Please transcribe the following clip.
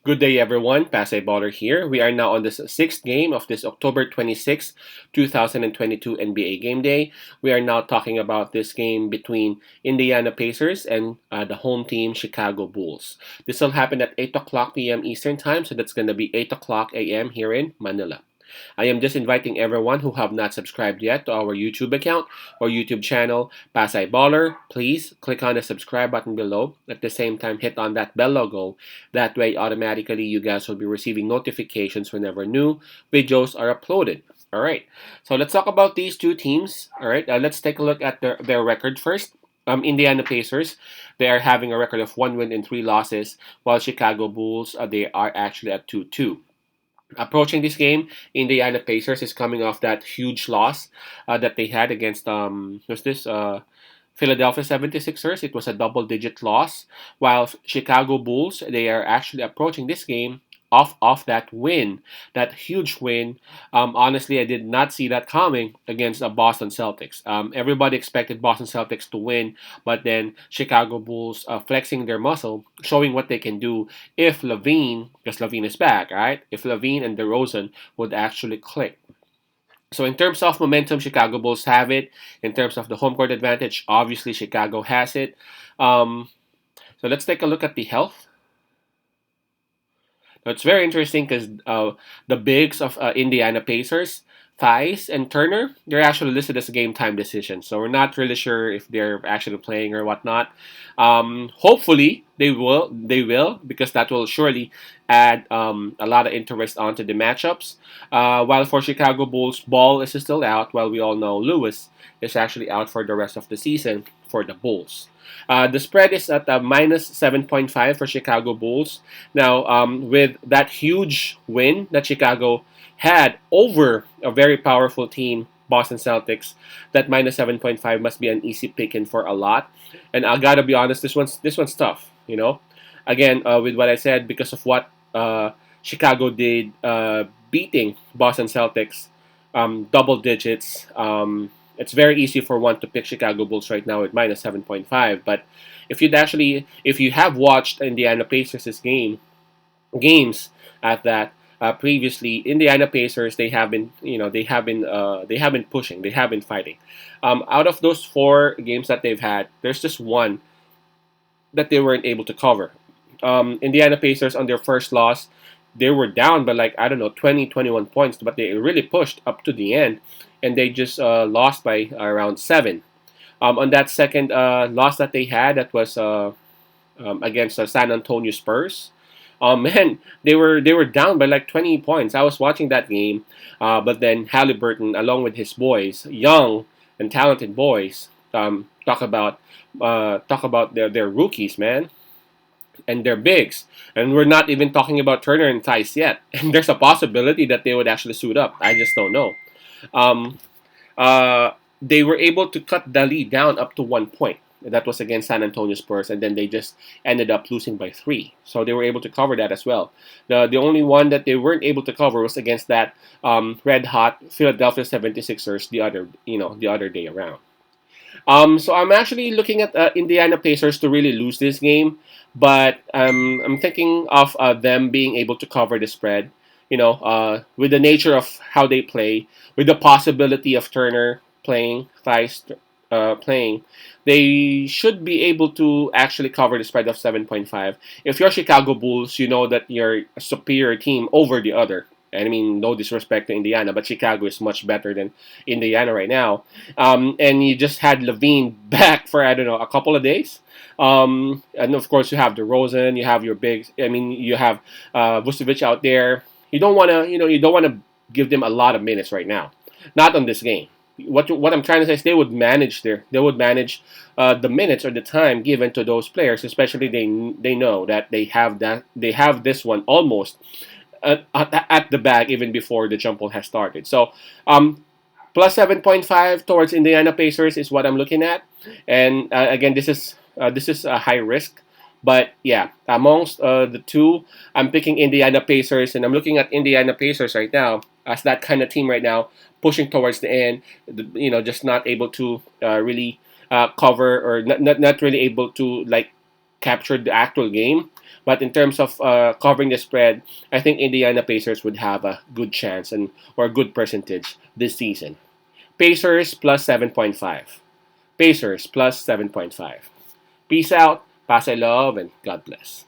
Good day, everyone. Pasay Baller here. We are now on the sixth game of this October 26, 2022 NBA Game Day. We are now talking about this game between Indiana Pacers and the home team Chicago Bulls. This will happen at 8 o'clock p.m. Eastern Time, so that's going to be 8 o'clock a.m. here in Manila. I am just inviting everyone who have not subscribed yet to our YouTube account or YouTube channel, Pasay Baller. Please click on the subscribe button below. At the same time, hit on that bell logo. That way, automatically, you guys will be receiving notifications whenever new videos are uploaded. All right, so let's talk about these two teams. All right, let's take a look at their record first. Indiana Pacers, they are having a record of 1 win and 3 losses, while Chicago Bulls, they are actually at 2-2. Approaching this game, Indiana Pacers is coming off that huge loss that they had against who's this Philadelphia 76ers. It was a double-digit loss, while Chicago Bulls, they are actually approaching this game off that win, that huge win. Honestly, I did not see that coming against the Boston Celtics. Everybody expected Boston Celtics to win, but then Chicago Bulls flexing their muscle, showing what they can do if Levine, because Levine is back, right? If Levine and DeRozan would actually click. So in terms of momentum, Chicago Bulls have it. In terms of the home court advantage, obviously Chicago has it. Um, so let's take a look at the health. Now, it's very interesting because the bigs of Indiana Pacers, Thies and Turner, they're actually listed as game time decisions. So we're not really sure if they're actually playing or whatnot. Hopefully they will. They will because that will surely add a lot of interest onto the matchups. While for Chicago Bulls, Ball is still out. While we all know Lewis is actually out for the rest of the season for the Bulls. The spread is at minus 7.5 for Chicago Bulls. Now, with that huge win that Chicago had over a very powerful team, Boston Celtics, that minus 7.5 must be an easy pick in for a lot. And I gotta be honest, this one's tough. Again, with what I said, because of what Chicago did, beating Boston Celtics double digits. It's very easy for one to pick Chicago Bulls right now at minus 7.5. But if you have watched Indiana Pacers' games at that previously, Indiana Pacers, they have been pushing, they have been fighting. Out of those 4 games that they've had, there's just one that they weren't able to cover. Indiana Pacers on their first loss, they were down by like, I don't know, 20, 21 points, but they really pushed up to the end and they just lost by around 7. On that second loss that they had, that was against the San Antonio Spurs. Man, they were down by like 20 points. I was watching that game, but then Halliburton, along with his boys, young and talented boys, talk about their rookies, man, and their bigs. And we're not even talking about Turner and Tice yet. And there's a possibility that they would actually suit up. I just don't know. Um, they were able to cut the lead down up to 1 point. That was against San Antonio Spurs, and then they just ended up losing by 3. So they were able to cover that as well. The only one that they weren't able to cover was against that red hot Philadelphia 76ers the other day around. So I'm actually looking at Indiana Pacers to really lose this game, but I'm thinking of them being able to cover the spread. With the nature of how they play, with the possibility of Turner playing, Theis playing, they should be able to actually cover the spread of 7.5. If you're Chicago Bulls, you know that you're a superior team over the other. And I mean, no disrespect to Indiana, but Chicago is much better than Indiana right now. And you just had Levine back for, I don't know, a couple of days. And of course, you have DeRozan, you have your bigs. I mean, you have Vucevic out there. You don't want to give them a lot of minutes right now. Not on this game. What I'm trying to say is they would manage the minutes or the time given to those players, especially they know that they have this one almost at the back even before the jump ball has started. So plus 7.5 towards Indiana Pacers is what I'm looking at, and again this is a high risk. But yeah, amongst the two, I'm picking Indiana Pacers, and I'm looking at Indiana Pacers right now as that kind of team right now, pushing towards the end. Just not able to really cover, or not really able to like captured the actual game. But in terms of covering the spread, I think Indiana Pacers would have a good chance and or a good percentage this season. Pacers plus 7.5. Pacers plus 7.5. Peace out, pass I love, and God bless.